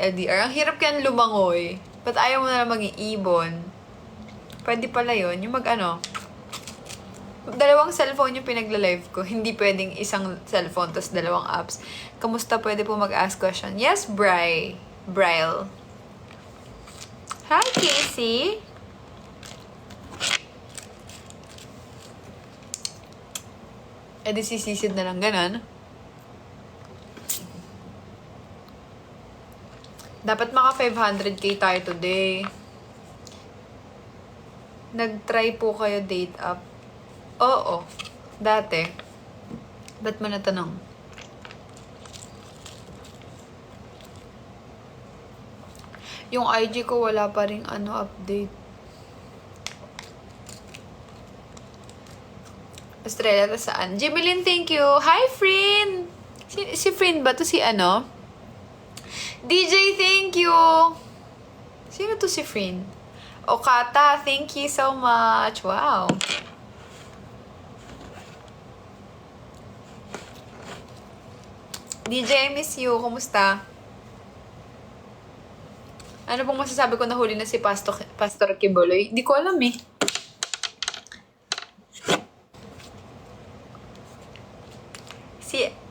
LDR. Ang hirap kayang lumangoy. Ba't ayaw mo na lang maging ibon? Pwede pala yun. Yung dalawang cellphone yung pinagla-live ko. Hindi pwedeng isang cellphone tapos dalawang apps. Kamusta? Pwede po mag-ask question. Yes, Bryle. Hi, Casey. Di sisisid na lang ganon. Dapat maka 500k tayo today. Nag-try po kayo date up? Oo. Dati. Ba't mo natanong? Yung IG ko wala pa ring update. Australia to saan? Jimelyn, thank you. Hi, friend! Si friend ba to si DJ, thank you! Sino to si friend? Okata, thank you so much. Wow. DJ, I miss you. Kumusta? Ano pong masasabi ko, nahuli na si Pastor Kiboloy? Di ko alam eh.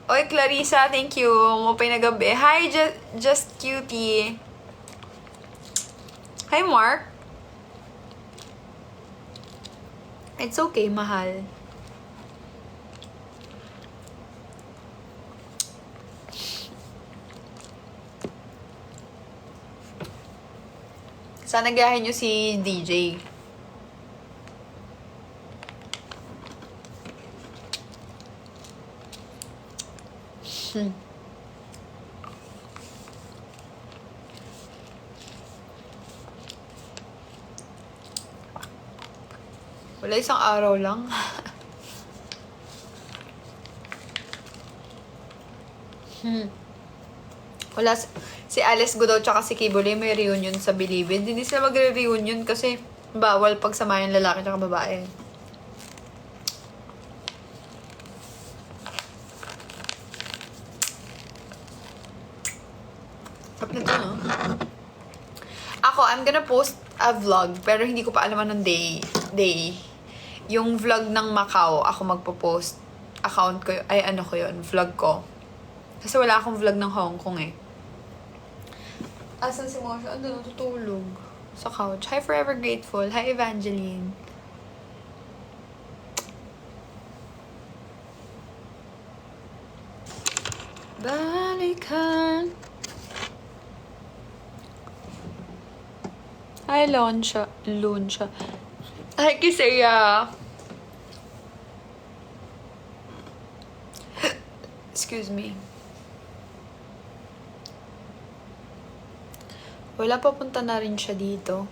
Oy, Clarissa, thank you. Mupay na gabi. Hi, just cutie. Hi, Mark. It's okay, mahal. Sana gayahin nyo si DJ. Wala, isang araw lang. Wala, si Alice Godaw tsaka si Kibole may reunion sa Bilibid. Hindi sila magre-reunion kasi bawal pagsamayan lalaki tsaka babae. Sarap na to, no? Ako, I'm gonna post a vlog, pero hindi ko pa alam anong day. Yung vlog ng Macau, ako magpo-post. Account ko, ko yun, vlog ko. Kasi wala akong vlog ng Hong Kong eh. Asan si Moshe? Ando, natutulog. Sa couch. Hi, Forever Grateful. Hi, Evangeline. Balikan. Hi, Lunsha. Hi, Kisaya. Excuse me. Wala, papunta na rin siya dito.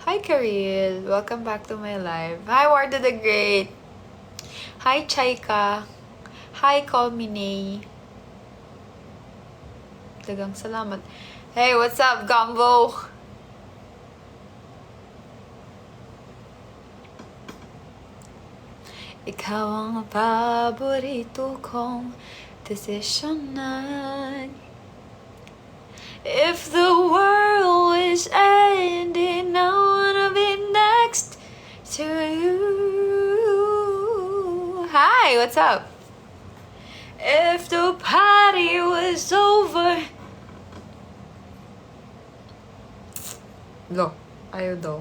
Hi, Karil. Welcome back to my live. Hi, Warda the Great. Hi, Chaika. Hi, Call Me Nay. Dagang salamat. Hey, what's up, Gumbo? Ikaw ang paborito kong desisyonan. If the world is ending, I wanna be next to you. Hi, what's up? If the party was over. Lo, ayaw daw.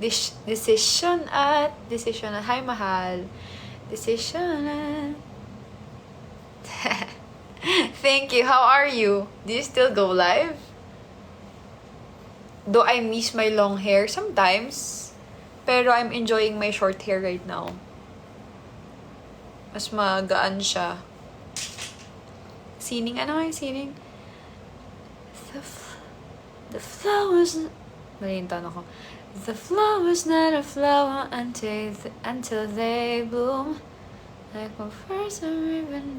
Decision at. Hi, mahal. Decision at. Thank you. How are you? Do you still go live? Though I miss my long hair sometimes. Pero I'm enjoying my short hair right now. Mas magaan siya. Sining. Ano nga yung sining? The flowers... Malintan ako. The flowers not a flower until they bloom. Like my first ribbon,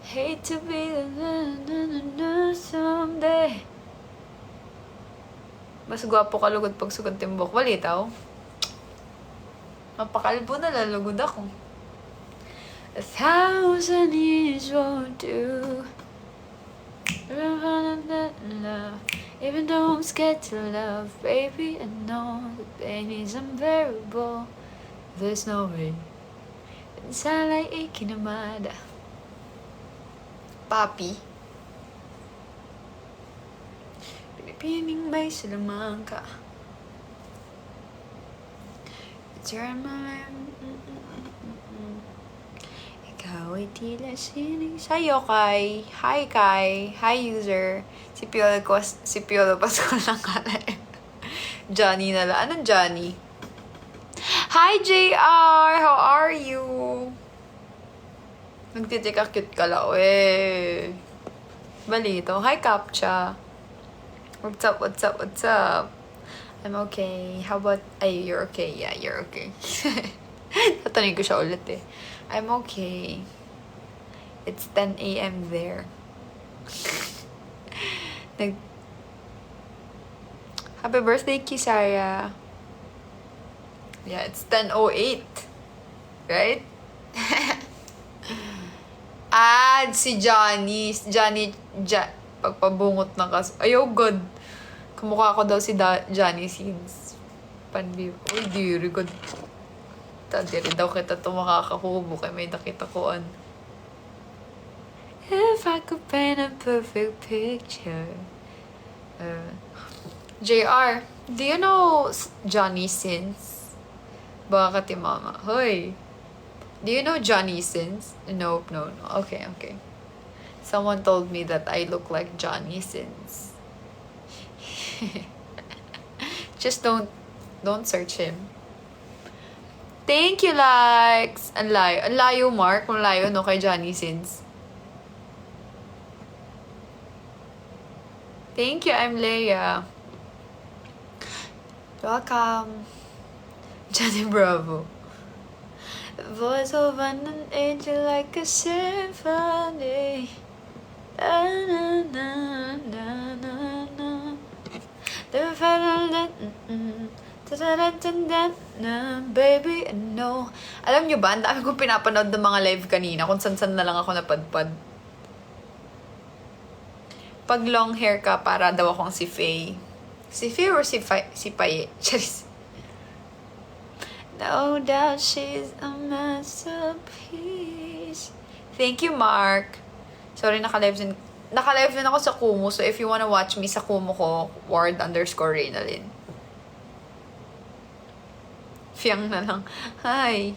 hate to be the someday. Mas gwapo ka lugod pag sugod timbok. Walitaw. Mapakalbo na lalugod ako. 1,000 years won't do. Love, even though I'm scared to love, baby, I know the pain is unbearable. There's no way. Sala'y ikinamada. Papi. Pinipining may Salamanca. It's your mind. Ikaw ay tila sining sa'yo, Kai. Hi, Kai. Hi, user. Si Piolo Pascual lang kala. Johnny na lang. Anong Johnny? Hi, JR! How are you? Nagtitika cute ka lang. Eh. Balito. Hi, Captcha. What's up, what's up, what's up? I'm okay. How about... Ay, you're okay. Yeah, you're okay. Tatanungin ko siya ulit eh. I'm okay. It's 10 a.m. there. Happy birthday, Kisaya. Yeah, it's 10:08. Right? Si Johnny. Pagpabungot ng kaso. Ayaw, God. Kamukha ko daw si Johnny Sins. Panbi. Uy, diri, God. Diri daw kita ito makakakubo kaya may nakita ko an. If I could paint a perfect picture. JR, do you know Johnny Sins? Baka ti mama. Hoy. Do you know Johnny Sins? Nope, no. Okay. Someone told me that I look like Johnny Sins. Just don't search him. Thank you, likes! Ang layo, Mark. Ang layo, no, kay Johnny Sins. Thank you, I'm Leia. Welcome. Johnny Bravo. Voice of an angel like a symphony. Baby, no. Alam nyo ba, ang dami kong pinapanood ng mga live kanina kung san-san na lang ako napadpad. Pag long hair ka, para daw akong si Faye. Si Faye or si Paye? Charis. No doubt she's a masterpiece. Thank you, Mark. Sorry, naka-live din ako sa Kumu. So, if you wanna watch me sa Kumu ko, Ward_Reynalyn. Fiyang na lang. Hi.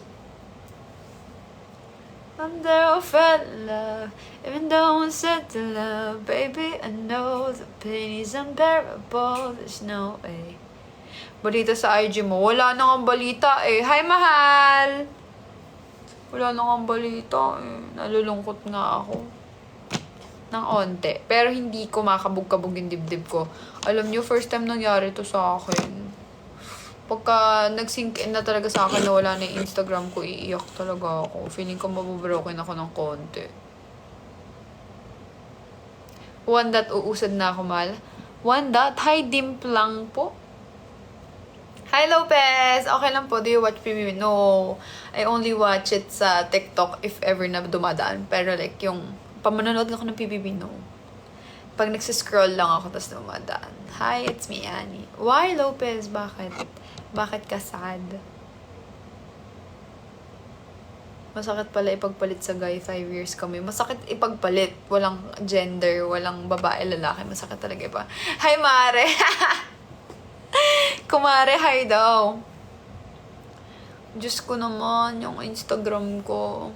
I'm there for love. Even though I'm set to love, baby, I know the pain is unbearable. There's no way. Balita sa IG mo. Wala na nga balita eh. Hi, mahal! Wala na nga balita eh. Nalulungkot nga ako. Ng onte. Pero hindi ko makabog-kabog yung dibdib ko. Alam niyo, first time nangyari to sa akin. Pagka nag-sink in na talaga sa akin na wala na yung Instagram ko, iiyak talaga ako. Feeling ko mabubroken ako ng konti. One dot, uusad na ako, mahal. One dot, hi, dimp lang po. Hi, Lopez! Okay lang po. Do you watch PBB? No. I only watch it sa TikTok if ever na dumadaan. Pero like, yung pamanonood ako ng PBB, no. Pag nagsiscroll lang ako, tapos dumadaan. Hi, it's me, Annie. Why, Lopez? Bakit? Bakit ka sad? Masakit pala ipagpalit sa guy. 5 years kami. Masakit ipagpalit. Walang gender, walang babae, lalaki. Masakit talaga iba. Hi, Mare! Kumare, hi daw. Diyos ko naman, yung Instagram ko.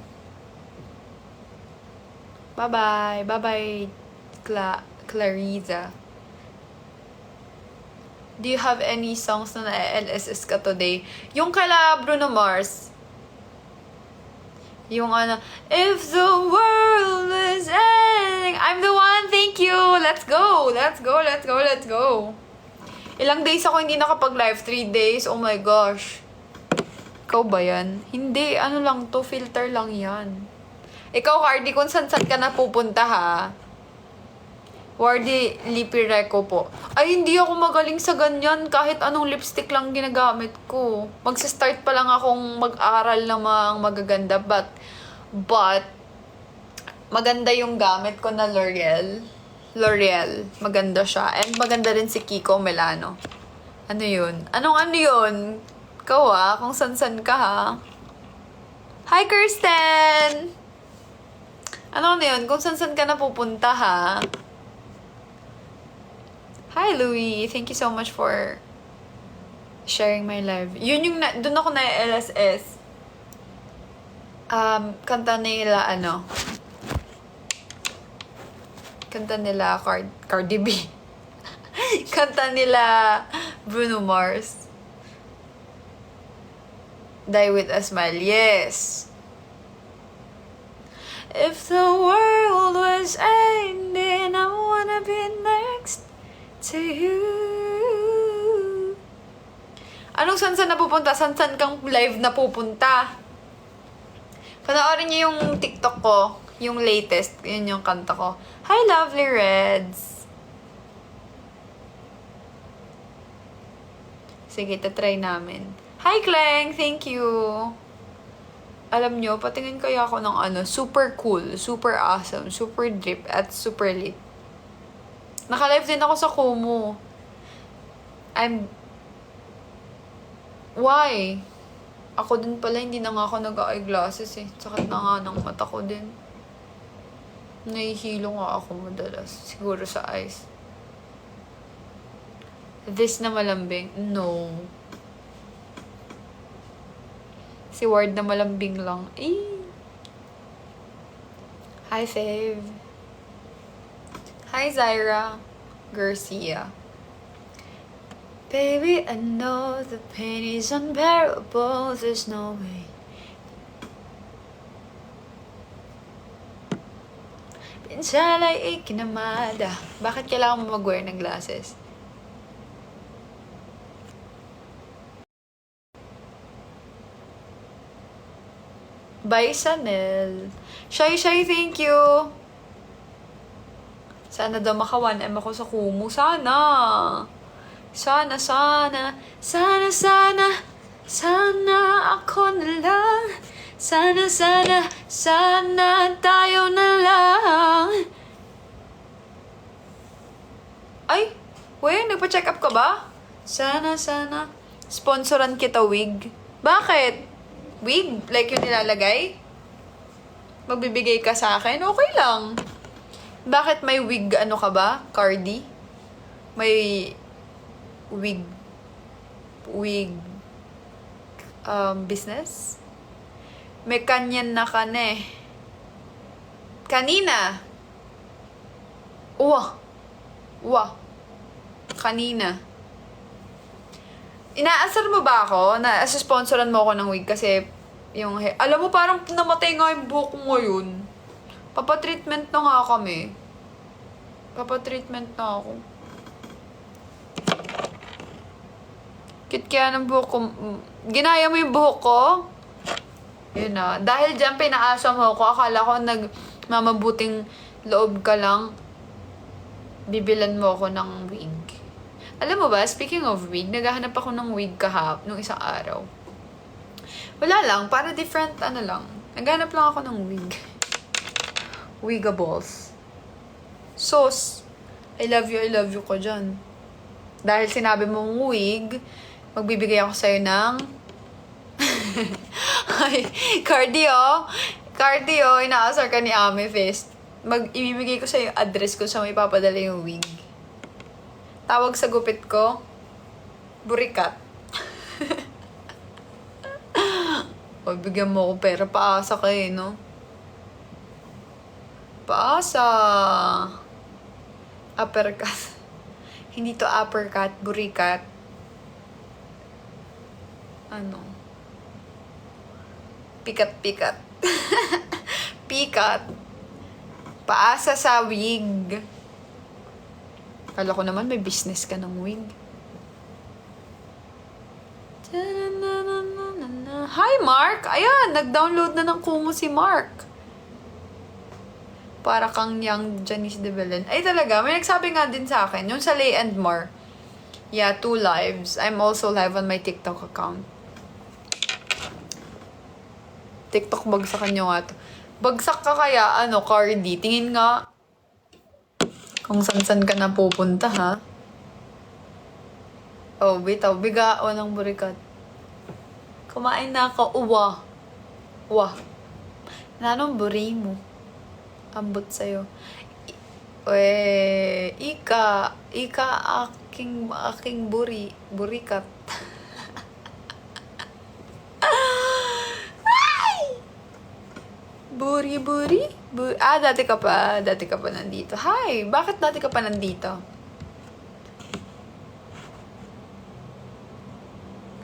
Bye-bye. Bye-bye, Clariza. Do you have any songs na LSS ka today? Yung kala Bruno Mars. Yung ano, if the world is ending, I'm the one, thank you. Let's go. Ilang days ako hindi nakapag-live? 3 days? Oh my gosh. Ikaw ba yan? Hindi, ano lang to, filter lang yan. Ikaw, Hardy, kung saan-saan ka na pupunta ha? Wardy Lipireco po. Ay, hindi ako magaling sa ganyan. Kahit anong lipstick lang ginagamit ko. Magsa-start pa lang akong mag-aral ng mga magaganda. But, But, maganda yung gamit ko na L'Oreal. L'Oreal. Maganda siya. And maganda rin si Kiko Milano. Ano yun? Ano yun? Ikaw kung san-san ka ha. Hi, Kirsten! Ano yun? Kung san-san ka na pupunta ha. Hi, Louie. Thank you so much for sharing my live. Yun yung, dun ako na LSS. Kanta nila, kanta nila Cardi B. Kanta nila Bruno Mars. Die with a Smile. Yes. If the world was ending, I wanna be next to you. Anong san-san na pupunta? San-san kang live na pupunta? Panoorin niyo yung TikTok ko. Yung latest. Yun yung kanta ko. Hi, Lovely Reds! Sige, tatry namin. Hi, Kleng! Thank you! Alam nyo, patingin kaya ako ng super cool, super awesome, super drip, at super lit. Naka-live din ako sa Kumu. Why? Ako din pala, hindi na nga ako nag-eyeglasses eh. Sakit na nga ng mata ko din. Nahihilo nga ako madalas. Siguro sa eyes. This na malambing? No. Si Ward na malambing lang. Eh. Hi, Fave. Hi, Zaira Garcia. Baby, I know the pain is unbearable. There's no way. Pinsala'y ikinamada. Bakit kailangan mo mag-wear ng glasses? Bye, Sanel. Shy, thank you. Sana daw maka 1M ako sa Kumu. Sana. Sana ako na lang. Sana tayo na lang. Ay, nagpa-check up ka ba? Sana. Sponsoran kita wig. Bakit? Wig? Like yung nilalagay? Magbibigay ka sa akin? Okay lang. Bakit may wig ka ba? Cardi? May wig business? May kanyan na ka na eh. Kanina. Kanina. Inaasar mo ba ako na sponsoran mo ako ng wig kasi yung hair. Alam mo parang namatay nga yung buhok ko ngayon. Papatreatment na nga kami. Papatreatment na ako. Cute kaya ng buhok ko. Ginaya mo yung buhok ko? Yun na. Dahil dyan pinaasa mo ko, akala ko nagmamabuting loob ka lang. Bibilan mo ako ng wig. Alam mo ba, speaking of wig, naghahanap ako ng wig nung isang araw. Wala lang, para different lang. Naghahanap lang ako ng wig. Wigables. Sos, I love you ko dyan. Dahil sinabi mong wig, magbibigay ako sa'yo ng ay, cardio, inaasar ka ni Amethyst. Ibibigay ko sa'yo yung address ko sa may papadala yung wig. Tawag sa gupit ko, Burikat. O, bigyan mo ako pera, paasa ka no? Paasa. Uppercut. Hindi to uppercut, Burikat. Pikat. Pikat. Paasa sa wig. Kala ko naman may business ka ng wig. Hi, Mark! Ayan, nag-download na ng Kumu si Mark. Para kang young Janice de Belen. Ay, talaga. May nagsabi nga din sa akin. Yung sa Lay and More. Yeah, 2 lives. I'm also live on my TikTok account. TikTok bagsakan nyo nga to. Bagsak ka kaya, Cardi? Tingin nga. Kung san-san ka na pupunta, ha? Oh, bitaw. Bigao ng burikat. Kumain na ako. Uwa. Uwa. Nanong buri mo? Ambot sa'yo. Ika aking burikat. Buri. Dati ka pa nandito. Hi, bakit dati ka pa nandito?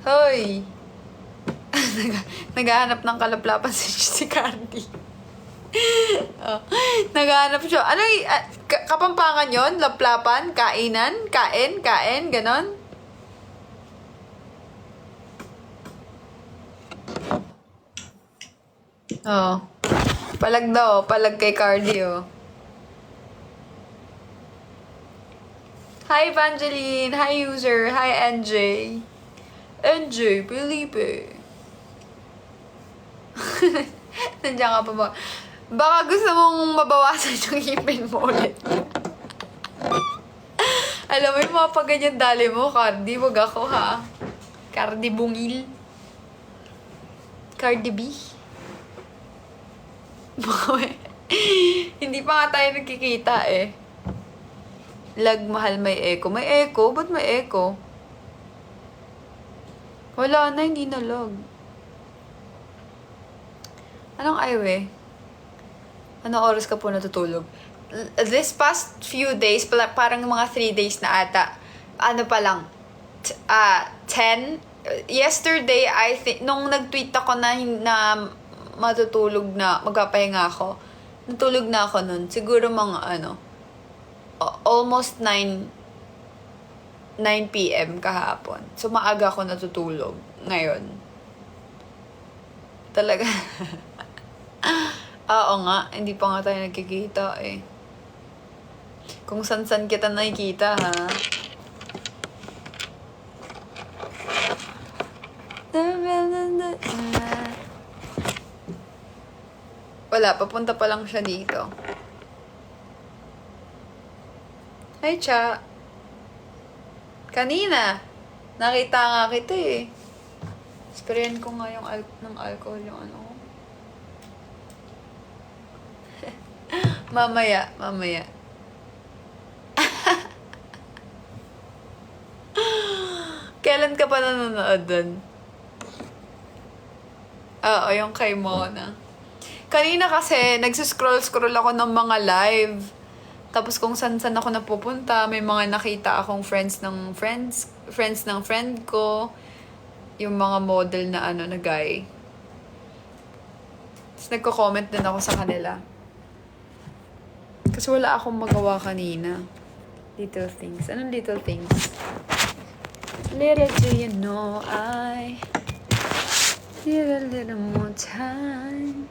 Hoy! Naghahanap ng kalaplapan si Cardi. Oh, naghahanap siya. Ano Kapampangan yon? Laplapan? Kainan? Kain? Ganon? Oh. Palag daw. Palag kay Cardi, oh. Hi, Evangeline. Hi, user. Hi, NJ. NJ, Felipe. Nandiyan ka pa ba? Baka gusto mong mabawasan yung ipin mo ulit. Alam mo yung mga pagganyan dali mo, Cardi. Wag ako, ha? Cardi Bungil. Cardi B. Hindi pa nga tayo nagkikita, eh. Lag, mahal, may echo. May echo? Ba't may echo? Wala na, hindi na lag. Anong aywe? Anong oras ka po natutulog? This past few days, parang mga 3 days na ata. Ano pa lang? 10? Yesterday, I think, nung nag-tweet ako na matutulog na, magpapahinga ako, natulog na ako nun. Siguro mga almost 9 p.m. kahapon. So, maaga ako natutulog ngayon. Talaga. Oo nga, hindi pa nga tayo nagkikita, eh. Kung san-san kita nakikita, ha? Wala, papunta pa lang siya dito. Hi, Cha. Kanina, nakita nga kita, eh. Sprayan ko nga yung ng alcohol yung ano ko. Mamaya. Kailan ka pa nanonood dun? Oo, yung kay Mona. Kanina kasi, nagsuscroll ako ng mga live. Tapos kung saan ako napupunta, may mga nakita akong friends ng friend ko. Yung mga model na na guy. Tapos nagko-comment din ako sa kanila. Kasi wala akong magawa kanina. Little things. Anong little things? Little do you know I need a little more time.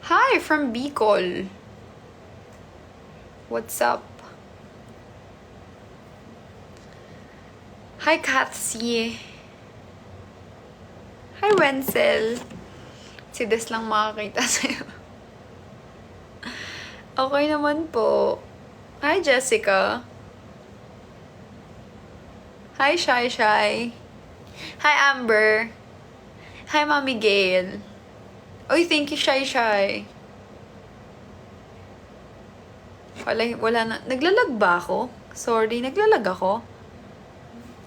Hi, from Bicol. What's up? Hi, Katsi. Hi, Wenzel. Si Des lang makakita sa'yo. Okay naman po. Hi, Jessica. Hi, Shy. Hi, Amber. Hi, Mommy Gail. Oy, thank you, Shy. Wala na. Naglalag ba ako? Sorry, naglalag ako?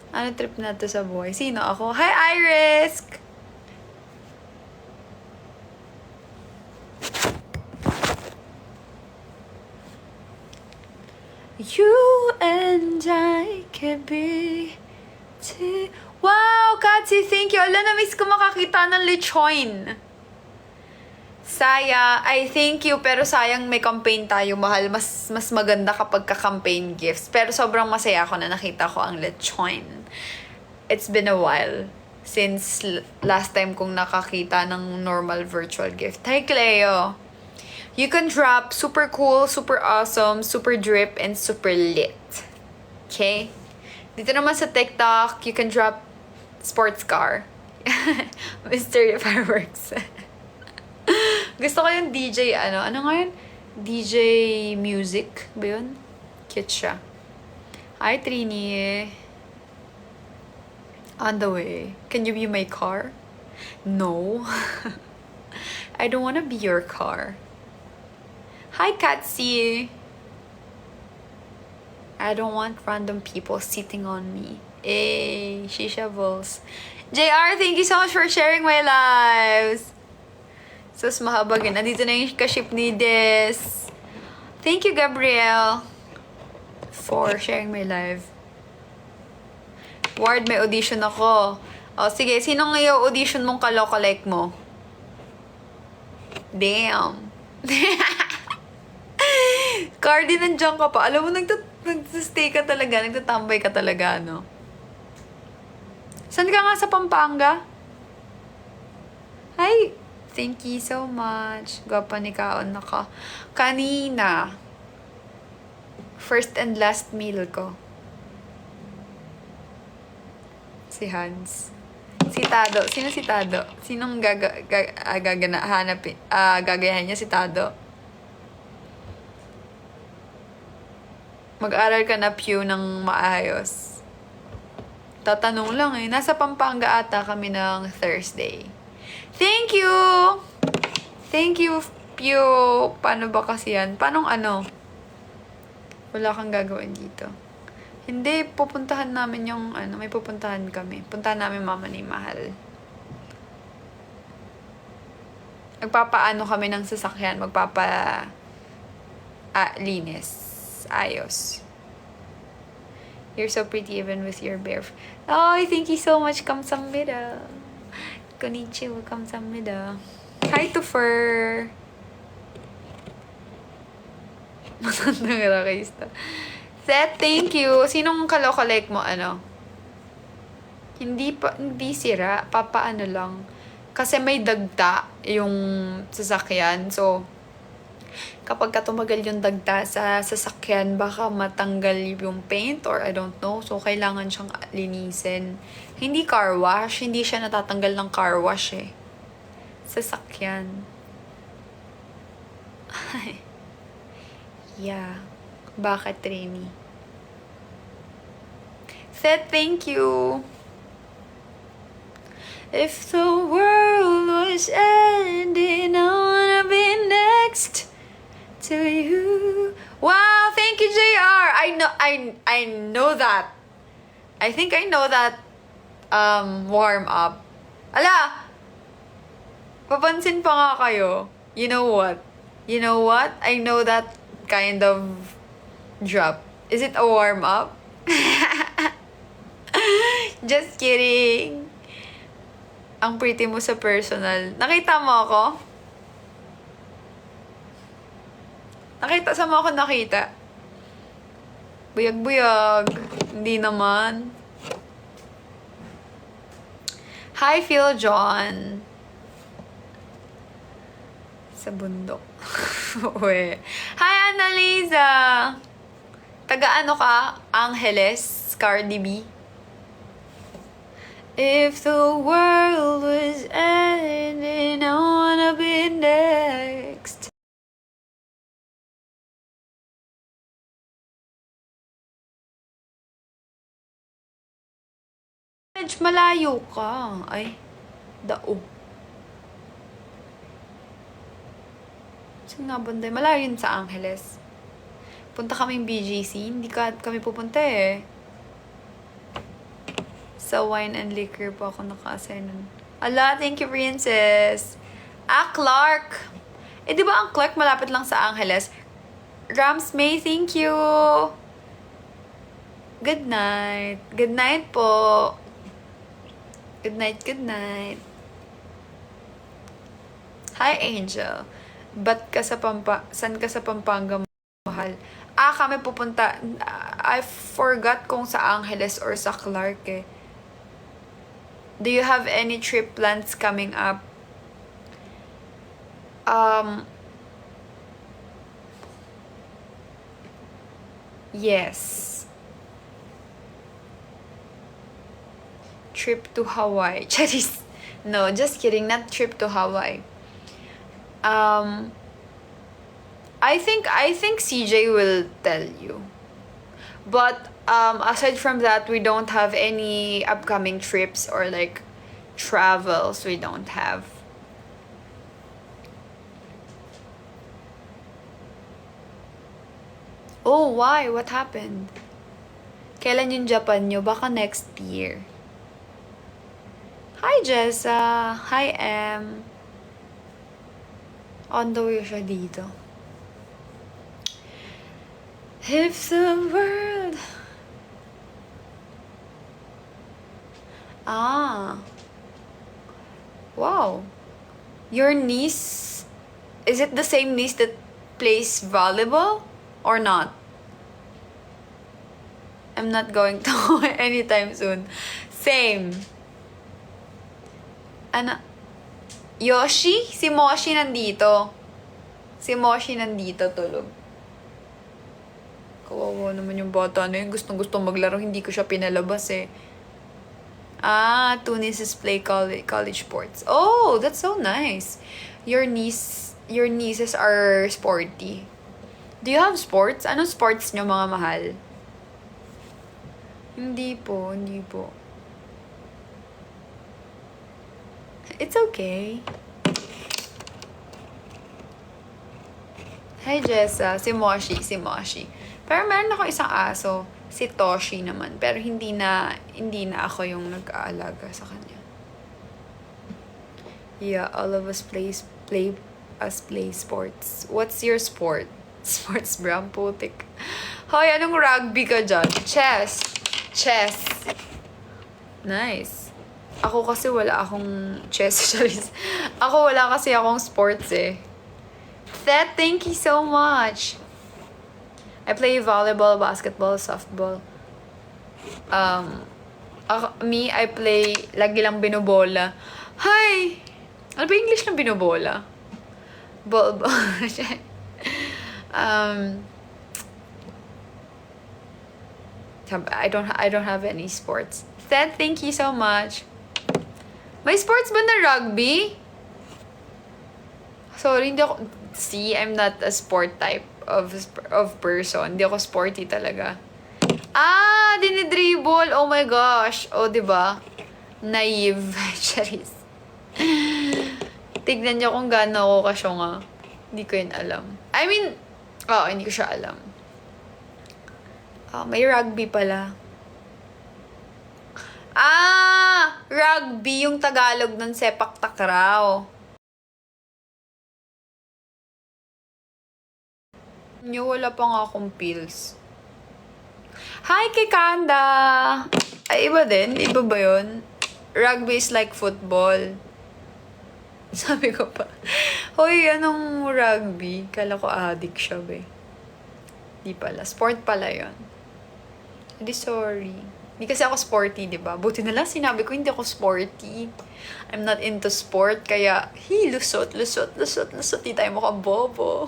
Ano trip na to sa buhay? Sino ako? Hi, Iris! You and I can be Wow, Katsi, thank you. Ala, na-miss ko makakita ng lechon. I thank you, pero sayang may campaign tayo, mahal. Mas maganda kapag ka-campaign gifts. Pero sobrang masaya ako na nakita ko ang lechon. It's been a while since last time kong nakakita ng normal virtual gift. Hi, Cleo. You can drop super cool, super awesome, super drip, and super lit. Okay? Dito naman sa TikTok, you can drop sports car. Mystery Fireworks. Gusto ko yung DJ, ano nga yun? DJ Music ba yun? Cute siya. Hi, Trini. On the way. Can you be my car? No. I don't wanna be your car. Hi, Katsi. I don't want random people sitting on me. Hey, Shisha Balls. JR, thank you so much for sharing my lives. Sus, mahabagin. Nandito na yung kaship ni Des. Thank you, Gabrielle, for sharing my live. Ward, may audition ako. O, sige. Sinong i-audition mong kaloka-like mo? Damn. Cardi, nandiyan ka pa. Alam mo, nag-stay ka talaga. Nagtatambay ka talaga, no? Saan ka nga sa Pampanga? Hi! Thank you so much. Gwapa ni Kaon na ka. Kanina, first and last meal ko. Si Hans. Si Tado. Sino si Tado? Sinong gagayahin niya si Tado? Mag-aral ka na, Pew, ng maayos. Tatanong lang eh. Nasa Pampanga ata kami ng Thursday. Thank you! Thank you, Pew. Paano ba kasi yan? Paano ano? Wala kang gagawin dito. Hindi, pupuntahan namin yung may pupuntahan kami. Puntahan namin mama ni Mahal. Magpapaano kami ng sasakyan. Linis. Ayos. You're so pretty even with your bare... Oh, thank you so much. Kamsahamnida. Konnichiwa. Kamsahamnida. Hi to Fur. Matandang rakista. Seth, thank you. Sinong kaloka-like mo, Hindi sira. Papaano lang. Kasi may dagta yung sasakyan. So, kapag tumagal yung dagta sa sasakyan, baka matanggal yung paint or I don't know. So, kailangan siyang linisin. Hindi car wash. Hindi siya natatanggal ng car wash eh. Sasakyan. Yeah. Bakit, Trini? Seth, thank you. If the world was ending, I wanna be next to you. Wow, thank you, JR. I know that. I think I know that warm up. Ala! Papansin pa nga kayo. You know what? I know that kind of drop. Is it a warm up? Just kidding. Ang pretty mo sa personal. Nakita mo ako? Saan mo ako nakita? Buyag-buyag. Hindi naman. Hi, Phil John. Sa bundok. Uwe. Hi, Annalisa. Taga-ano ka? Angeles? Cardi B? If the world was ending, I wanna be next. Malayo ka. Ay, dao. Saan nga banday? Malayo yun sa Angeles. Punta kaming BGC. Hindi kami pupunta eh. Sa wine and liquor po ako naka-assign nun. Ala, thank you, Princess. Clark. Di ba ang Clark malapit lang sa Angeles? Rams May, thank you. Good night. Good night po. Good night, good night. Hi, Angel. Saan ka sa Pampanga, mahal? Kami pupunta. I forgot kung sa Angeles or sa Clark eh. Do you have any trip plans coming up? Yes. Trip to Hawaii. Charis. No, just kidding. Not trip to Hawaii. I think CJ will tell you. But aside from that, we don't have any upcoming trips or like travels. We don't have. Oh, why? What happened? Kailan yung Japan nyo? Baka next year. Hi, Jessa. Hi, Em. On the way siya dito. If the world... Ah. Wow. Your niece... Is it the same niece that plays volleyball? Or not? I'm not going to anytime soon. Same. Ano? Yoshi? Si Moshi nandito. Si Moshi nandito tulog. Kawawa naman yung bata na yun. Gustong-gusto maglaro. Hindi ko siya pinalabas eh. Ah, two nieces play college sports. Oh, that's so nice. Your nieces are sporty. Do you have sports? Anong sports nyo, mga mahal? Hindi po. It's okay. Hi, Jessa. Si Moshi. Pero meron ako isang aso. Si Toshi naman. Pero hindi na ako yung nag-aalaga sa kanya. Yeah, all of us play sports. What's your sport? Sports bra, putik. Hoy, anong rugby ka dyan? Chess. Nice. Ako kasi wala akong chess. Ako wala kasi akong sports eh. That, thank you so much. I play volleyball, basketball, softball. I play, lagi lang binobola. Hi! Ano ba English ng binobola? Ball. I don't have any sports. Ted, thank you so much. May sports ba na rugby? Sorry, hindi ako... See, I'm not a sport type of person. Hindi ako sporty talaga. Ah, dinidribble. Oh my gosh. Oh, diba? Naive. Charis. Tignan niyo kung gaano ako kasyonga. Hindi ko yun alam. I mean, hindi ko siya alam. May rugby pala. Ah! Rugby, yung Tagalog ng sepak takraw. Wala pa nga akong pills. Hi, Kikanda! Ay, iba din? Iba ba yun? Rugby is like football. Sabi ko pa. Hoy, anong rugby? Kala ko addict siya, be. Di pala. Sport pala yun. Hindi, sorry. Hindi kasi ako sporty, di ba? Buti na lang sinabi ko, hindi ako sporty. I'm not into sport, kaya, lusot. Di tayo mukhang bobo.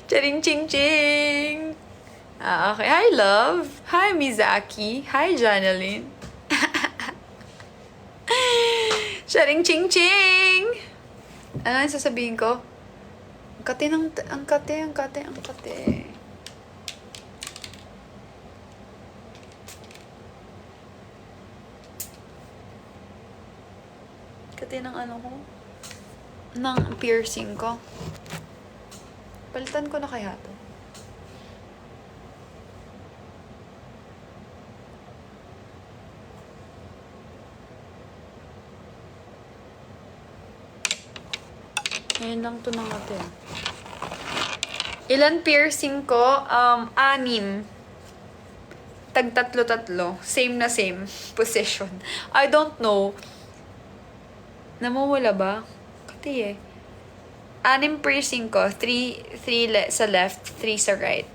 Charing ching ching! Okay. Hi, love. Hi, Mizaki. Hi, Janeline. Charing ching ching! Ano yung sasabihin ko? Ang kate. Kate ng ano ko? Ng piercing ko. Palitan ko na kaya to. Ngayon lang to natin. Ilan piercing ko? 6. Tag tatlo. Same position. I don't know. Namumula ba? Kati eh. 6 piercing ko. 3 sa left, 3 sa right.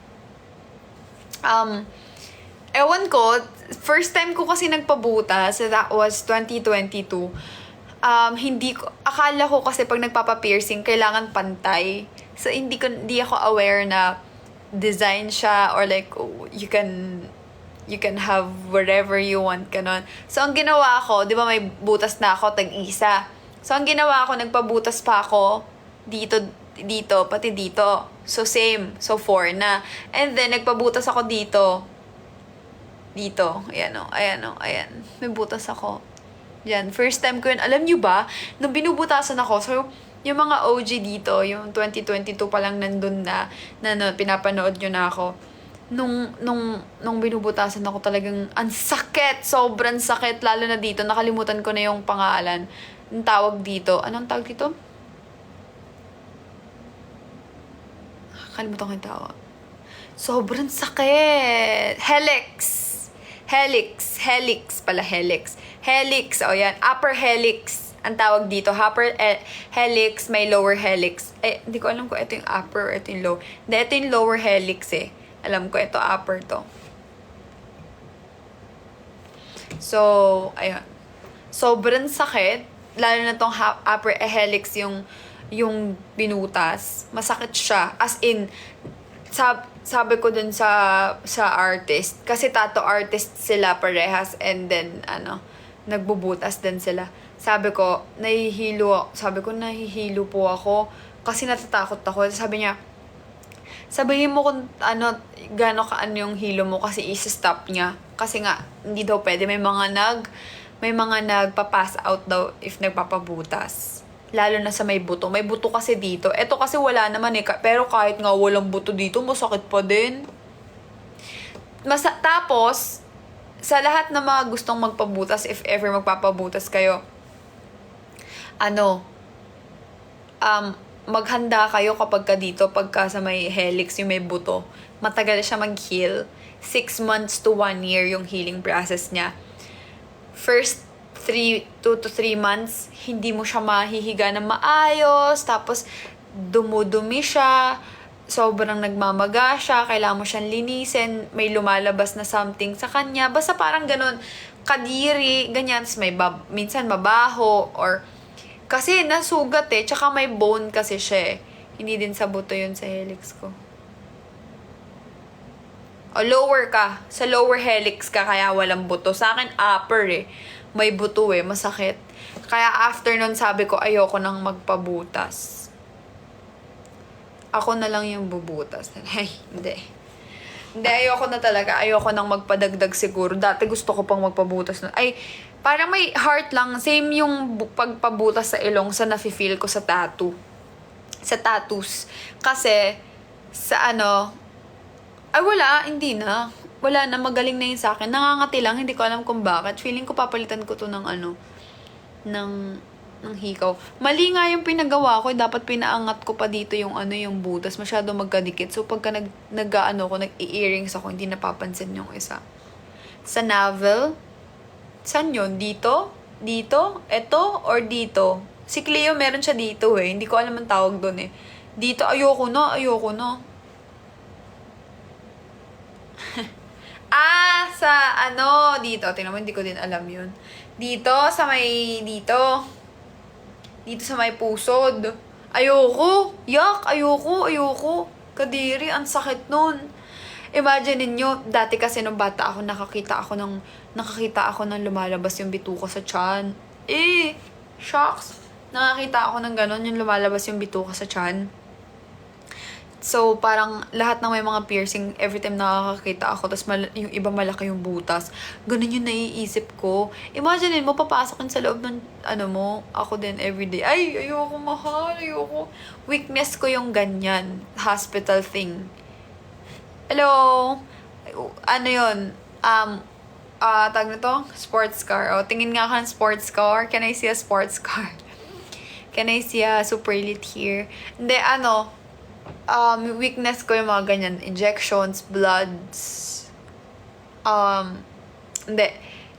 Ewan ko, first time ko kasi nagpabuta, so that was 2022. Akala ko kasi pag nagpapa-piercing, kailangan pantay. So, hindi ako aware na design siya or like, you can You can have wherever you want, ganon. So, ang ginawa ko, di ba may butas na ako, tag-isa. So, ang ginawa ko, nagpabutas pa ako dito, pati dito. So, same. So, 4 na. And then, nagpabutas ako dito. Dito. Ayan o. Ayan. May butas ako. Yan. First time ko yun. Alam nyo ba, nung binubutasan ako, so, yung mga OG dito, yung 2022 pa lang nandun na pinapanood nyo na ako. Nung binubutasan ako talagang, ang sakit! Sobrang sakit. Lalo na dito. Nakalimutan ko na yung pangalan. Ang tawag dito. Anong tawag dito? Kalimutan ko yung tawag. Sobrang sakit. Helix pala, helix. O yan, upper helix. Ang tawag dito, helix, may lower helix. Hindi ko alam kung ito yung upper or ito yung lower. Hindi, ito yung lower helix eh. Alam ko, ito upper to. So, ayun. Sobrang sakit. Lalo na tong upper helix yung binutas. Masakit siya. As in, sabi ko dun sa artist, kasi tattoo artist sila parehas, and then nagbubutas din sila. Sabi ko nahihilo po ako kasi natatakot ako. Sabi niya, sabihin mo kung gaano kaan yung hilo mo kasi i-stop niya. Kasi nga hindi daw pwede, may mga nagpa-pass out daw if nagpapabutas. Lalo na sa may buto. May buto kasi dito. Ito kasi wala naman eh. Pero kahit nga walang buto dito, masakit pa din. Tapos, sa lahat ng mga gustong magpabutas, if ever magpapabutas kayo, maghanda kayo kapag ka dito, pagka sa may helix, yung may buto. Matagal siya mag-heal. 6 months to 1 year yung healing process niya. First 2 to 3 months, hindi mo siya mahihiga ng maayos, tapos dumudumi siya, sobrang nagmamaga siya, kailangan mo siyang linisin, may lumalabas na something sa kanya, basta parang ganun, kadiri, ganyan, minsan mabaho, or, kasi nasugat eh, tsaka may bone kasi siya eh. Hindi din sa buto yun sa helix ko. O lower ka, sa lower helix ka, kaya walang buto. Sa akin, upper eh. May buto eh, masakit. Kaya after nun, sabi ko, ayoko nang magpabutas. Ako na lang yung bubutas. Ay, hindi. Hindi, ayoko na talaga. Ayoko nang magpadagdag siguro. Dati gusto ko pang magpabutas. Ay, parang may heart lang. Same yung pagpabutas sa ilong sa nafe-feel ko sa tattoo. Sa tattoos. Kasi, sa ay wala, hindi na. Wala na, magaling na yun sa akin. Nangangati lang, hindi ko alam kung bakit. Feeling ko papalitan ko to ng ng hikaw. Mali nga yung pinagawa ko, dapat pinaangat ko pa dito yung yung butas. Masyado magkadikit. So pagka nag-i-earrings ako, hindi napapansin yung isa. Sa navel, saan yun? Dito? Dito? Ito? Or dito? Si Cleo meron siya dito eh. Hindi ko alam ang tawag doon eh. Dito, ayoko na. Sa dito. Tingnan mo, hindi ko din alam yun. Dito, sa may, dito sa may pusod. Ayoko. Yak, ayoko. Kadiri, ang sakit nun. Imagine ninyo, dati kasi nung bata ako, nakakita ako ng lumalabas yung bituka sa tiyan. Shocks. Nakakita ako ng ganon, yung lumalabas yung bituka sa tiyan. So, parang lahat ng may mga piercing, every time nakakakita ako, tapos yung iba malaki yung butas. Ganun yung naiisip ko. Imagine mo, papasok sa loob ng, ako din everyday. Ay, ayoko mahal, ayoko. Weakness ko yung ganyan. Hospital thing. Hello? Yun? Tag na to? Sports car. O, tingin nga ka ng sports car. Can I see a sports car? Can I see a super elite here? Hindi, weakness ko yung mga ganyan, injections, bloods, hindi,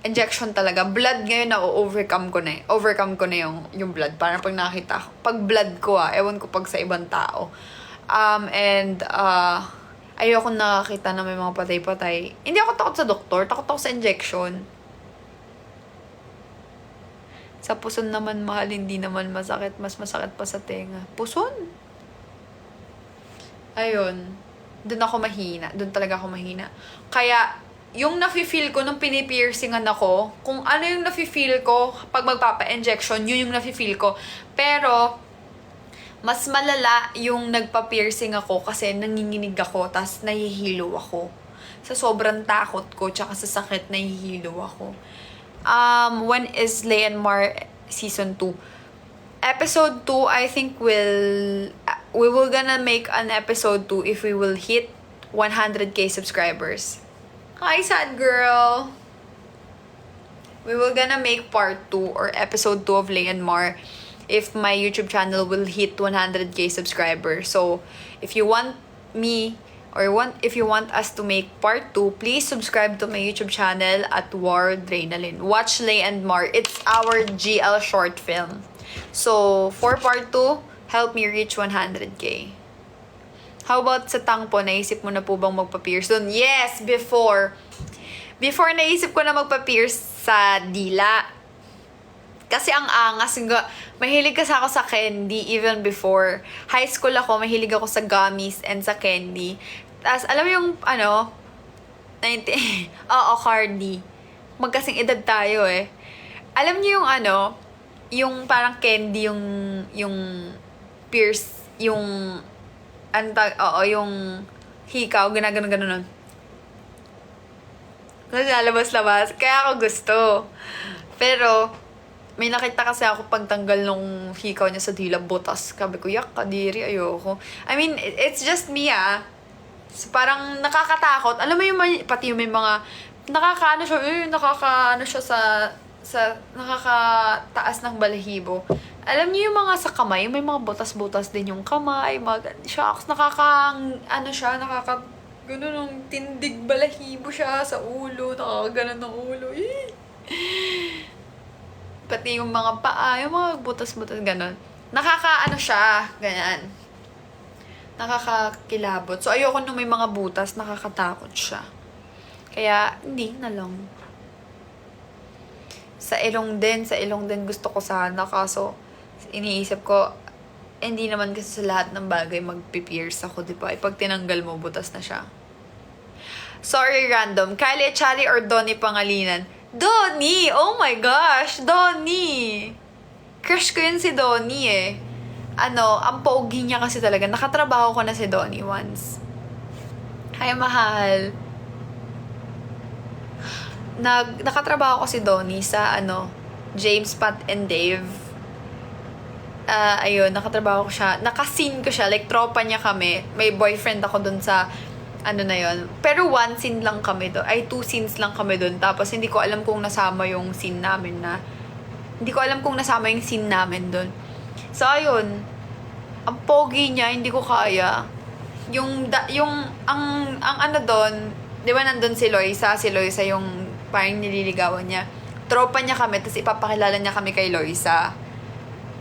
injection talaga. Blood ngayon overcome ko na yung blood. Parang pag nakita ko, pag blood ko ewan ko pag sa ibang tao. Ayoko nakakita na may mga patay-patay. Hindi ako takot sa doktor, takot ako sa injection. Sa puson naman, mahal, hindi naman masakit. Mas masakit pa sa tenga. Puson? Ayun. Doon talaga ako mahina. Kaya, yung nafe-feel ko nung pinipiercingan ako, kung ano yung nafe-feel ko pag magpapa-injection, yun yung nafe-feel ko. Pero, mas malala yung nagpa-piercing ako kasi nanginginig ako, tas nahihilo ako. Sa sobrang takot ko, tsaka sa sakit, nahihilo ako. When is Lay and Mar Season 2? Episode 2, I think we will gonna make an episode 2 if we will hit 100k subscribers. Hi, sad girl! We will gonna make part 2 or episode 2 of Lay and Mar if my YouTube channel will hit 100k subscribers. So, if you want me or if you want us to make part 2, please subscribe to my YouTube channel at War Adrenaline. Watch Lay and Mar. It's our GL short film. So, for part 2, help me reach 100k. How about sa tangpo? Naisip mo na po bang magpa-pierce doon? Yes! Before naisip ko na magpa-pierce sa dila. Kasi ang angas. Mahilig kasi ako sa candy even before. High school ako, mahilig ako sa gummies and sa candy. Tapos, alam mo yung, 90... Oo, Cardi. Magkasing edad tayo eh. Alam niyo yung yung parang candy, yung pierce, yung yung hikaw, ganun nun. Kasi lalabas-labas. Kaya ako gusto. Pero, may nakita kasi ako pagtanggal nung hikaw niya sa dila, butas. Sabi ko, yak, kadiri, ayoko. I mean, it's just me, So, parang nakakatakot. Alam mo yung pati yung may mga, nakakaano siya sa nakakataas ng balahibo. Alam niyo yung mga sa kamay, may mga butas-butas din yung kamay, shocks, ganun ng tindig balahibo siya sa ulo, nakakaganon ng ulo. Pati yung mga paa, yung mga butas-butas, ganun. Siya, ganyan. Nakakakilabot. So, ayoko nung may mga butas, nakakatakot siya. Kaya, hindi na lang. Sa ilong din gusto ko sana, kaso, iniisip ko, hindi naman kasi sa lahat ng bagay magpipierce ako, di ba? Pag tinanggal mo, butas na siya. Sorry, random. Kylie Echari or Donnie Pangalinan? Donnie! Oh my gosh! Donnie! Crush ko yun si Donnie eh. Ang pogi niya kasi talaga. Nakatrabaho ko na si Donnie once. Hi, mahal. Nakatrabaho ko si Donnie sa James, Pat, and Dave. Ayun, nakatrabaho ko siya. Naka-scene ko siya. Like, tropa niya kami. May boyfriend ako dun sa na yun. Pero 1 scene lang kami doon. 2 scenes lang kami doon. Tapos, hindi ko alam kung nasama yung scene namin doon. So, ayun. Ang pogi niya, hindi ko kaya. Ang doon, di ba nandun si Loisa yung parang nililigawan niya. Tropa niya kami, tapos ipapakilala niya kami kay Loisa.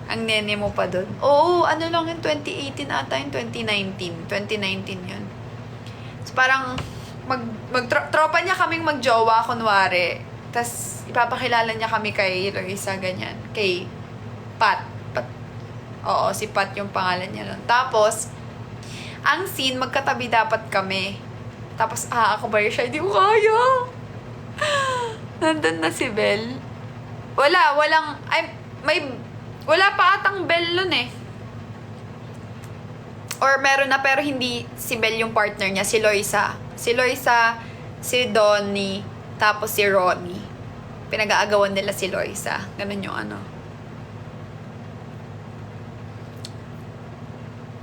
Ang nene mo pa doon. Oo, lang yun, 2018 ata yun, 2019 yun. So, parang, tropa niya kaming magjowa, kunwari. Tapos, ipapakilala niya kami kay Loisa, ganyan. Kay Pat. Oo, si Pat yung pangalan niya nun. Tapos, ang scene, magkatabi dapat kami. Tapos, ako ba siya? Hindi ko kaya. Nandun na si Belle. Wala pa atang Belle nun eh. Or meron na, pero hindi si Belle yung partner niya, si Loisa. Si Donnie, tapos si Ronnie. Pinag-aagawan nila si Loisa. Ganun yung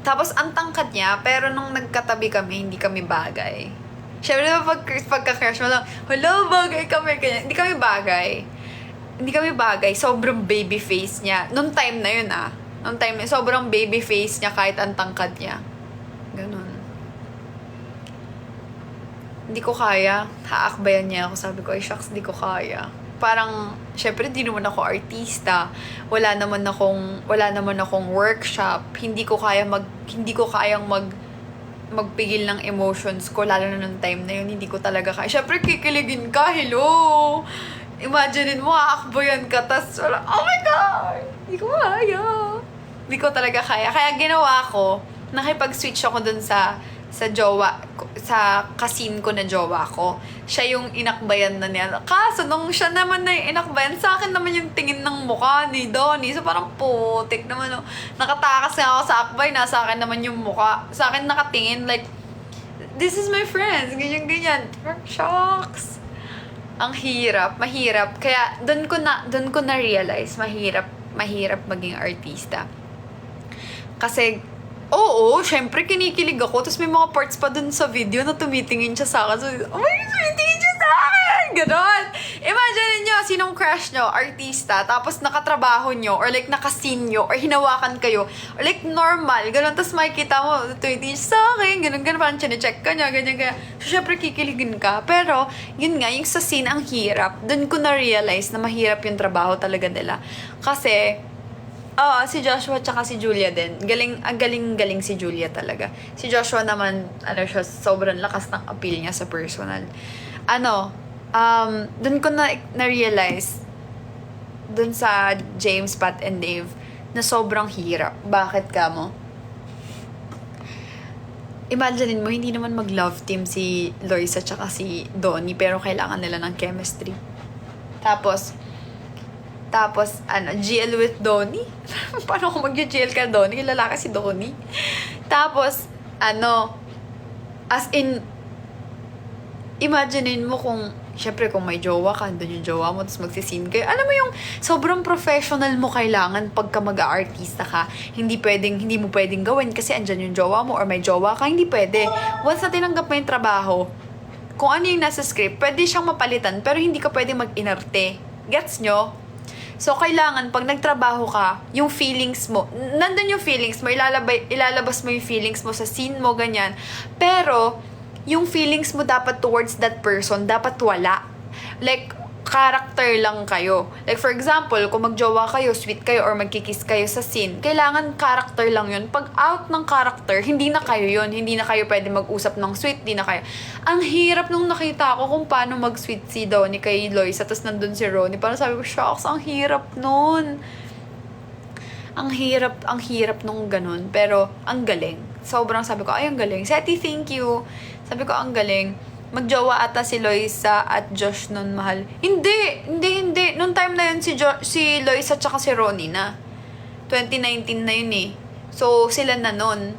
Tapos, ang tangkad niya, pero nung nagkatabi kami, hindi kami bagay. Siyempre, pagka-crush mo lang, hello, bagay kami, kanya. Hindi kami bagay. Sobrang baby face niya. Nung time na yun, sobrang baby face niya kahit ang tangkad niya. Ganun. Hindi ko kaya. Haakbayan niya ako. Sabi ko, shucks, hindi ko kaya. Parang, syempre, di naman ako artista. Wala naman akong workshop. Hindi ko kayang magpigil ng emotions ko, lalo na nung time na yun, hindi ko talaga kaya. Syempre, kikiligin ka, hello! Imagine mo, aakbayan ka, tas wala, oh my God! Hindi ko kaya. Hindi ko talaga kaya. Kaya ginawa ko, nakipag-switch ako dun sa sa kasin ko na jowa ko. Siya yung inakbayan na niya. Kaso, nung siya naman na yung inakbayan, sa akin naman yung tingin ng mukha ni Donnie. So, parang putik naman. No? Nakatakas nga ako sa akbay, nasa akin naman yung mukha. Sa akin nakatingin, like, this is my friends. Ganyan-ganyan. Shocks. Ang mahirap. Kaya, doon ko na-realize, mahirap maging artista. Kasi, oo, syempre kinikilig ako. Tapos may mga parts pa dun sa video na tumitingin siya sa akin. So, oh my God, tumitingin siya sa akin! Ganon. Imagine niyo, sinong crush nyo, artista, tapos nakatrabaho nyo, or like nakasin nyo, or hinawakan kayo, or like normal, ganon. Tapos makikita mo, tumitingin siya sa akin, ganon, parang chine-check ka niya, ganyan. So, syempre kikiligin ka. Pero, yun nga, yung sa scene, ang hirap. Dun ko na-realize na mahirap yung trabaho talaga nila. Kasi, si Joshua tsaka si Julia din. Galing si Julia talaga. Si Joshua naman, siya, sobrang lakas ng appeal niya sa personal. Dun ko na-realize, dun sa James, Pat, and Dave, na sobrang hirap. Bakit ka mo? Imaginein mo, hindi naman mag-love team si Loisa tsaka si Donnie, pero kailangan nila ng chemistry. Tapos, GL with Donnie? Paano ako mag-GL ka, Donnie? Lalaki si Donnie. Tapos, as in, imaginein mo kung, syempre kung may jowa ka, doon yung jowa mo, tapos magsisin kayo. Alam mo yung sobrang professional mo kailangan pagka mag-aartista ka. Hindi mo pwedeng gawin kasi andyan yung jowa mo or may jowa ka. Hindi pwede. Once na tinanggap mo yung trabaho, kung ano yung nasa script, pwede siyang mapalitan, pero hindi ka pwede mag-inarte. Gets nyo? So, kailangan, pag nagtrabaho ka, yung feelings mo, nandun yung feelings mo, ilalabas mo yung feelings mo sa scene mo, ganyan. Pero, yung feelings mo dapat towards that person, dapat wala. Like, character lang kayo. Like, for example, kung magjowa kayo, sweet kayo, or magkikiss kayo sa scene, kailangan character lang yun. Pag out ng character, hindi na kayo yun. Hindi na kayo pwede mag-usap ng sweet, hindi na kayo. Ang hirap nung nakita ko kung paano mag-sweet si Donnie kay Loisa, tapos nandun si Ronnie. Parang sabi ko, shocks, ang hirap nun. Ang hirap nung ganun. Pero, ang galing. Sobrang sabi ko, ay, ang galing. Seti, thank you. Sabi ko, ang galing. Magjowa ata si Loisa at Josh nun, mahal. Hindi. Noong time na yun, si Loisa tsaka si Ronnie na. 2019 na yun eh. So, sila na nun.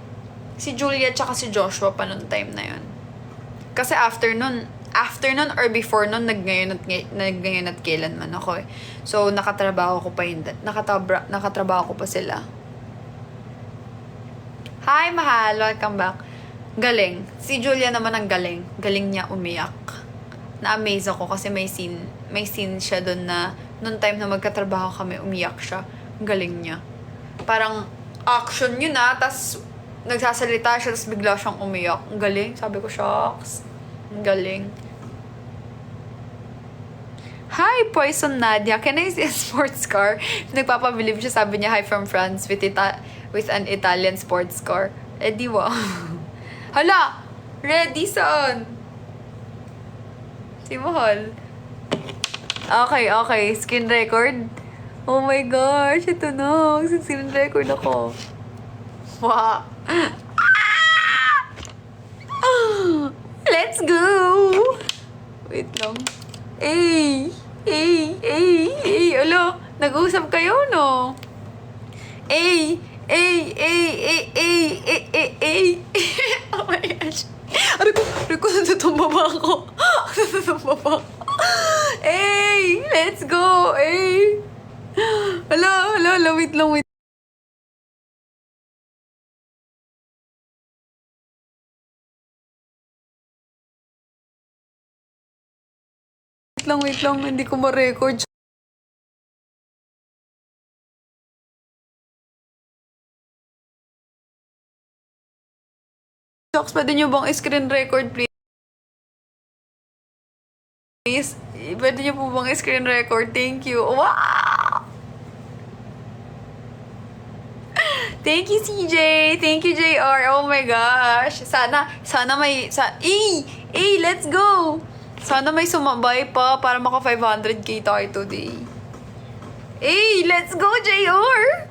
Si Julia tsaka si Joshua pa noong time na yun. Kasi after nun or before nun, naggayon at kailan man ako eh. So, nakatrabaho ko pa sila. Hi, mahal. Welcome back. Galing. Si Julia naman ang galing. Galing niya umiyak. Na-amaze ako kasi may scene siya doon na noong time na magkatrabaho kami, umiyak siya. Ang galing niya. Parang action yun tas nagsasalita siya, tas bigla siyang umiyak. Ang galing. Sabi ko, shocks. Ang galing. Hi, Poison Nadia. Can I see a sports car? Nagpapabilib siya. Sabi niya, hi from France with an Italian sports car. Di wow. Hala! Ready saan? Si Mahal. Okay. Screen record. Oh my gosh, ito na. Screen record ako. Wow. Let's go! Wait lang. Ay! Alo, nag-usap kayo, no? Ay! Oh my gosh. Aray ko, natutumba ba ako? Ay! Let's go! Ay! Hello, wait lang. Wait lang, hindi ko ma-record. Jokes, pwede nyo bang screen record, please? Pwede nyo po bang screen record? Thank you. Wow! Thank you, CJ. Thank you, JR. Oh my gosh. Sana may... let's go! Sana may sumabay pa para maka 500k tayo today. Let's go, JR!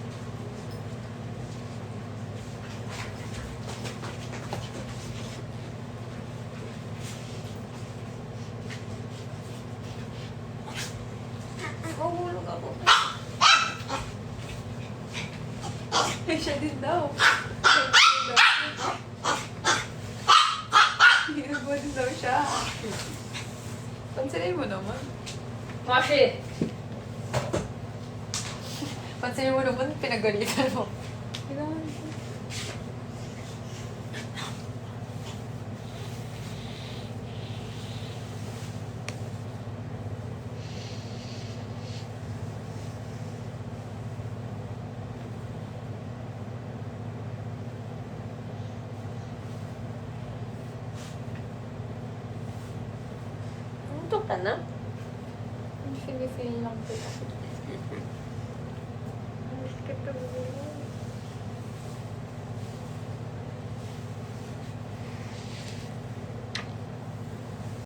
Siya din daw. Ginagawa din daw siya. Pansinin mo naman. Mashi! Pansinin mo naman, pinagalitan mo. Ito ka na? Feel lang ko.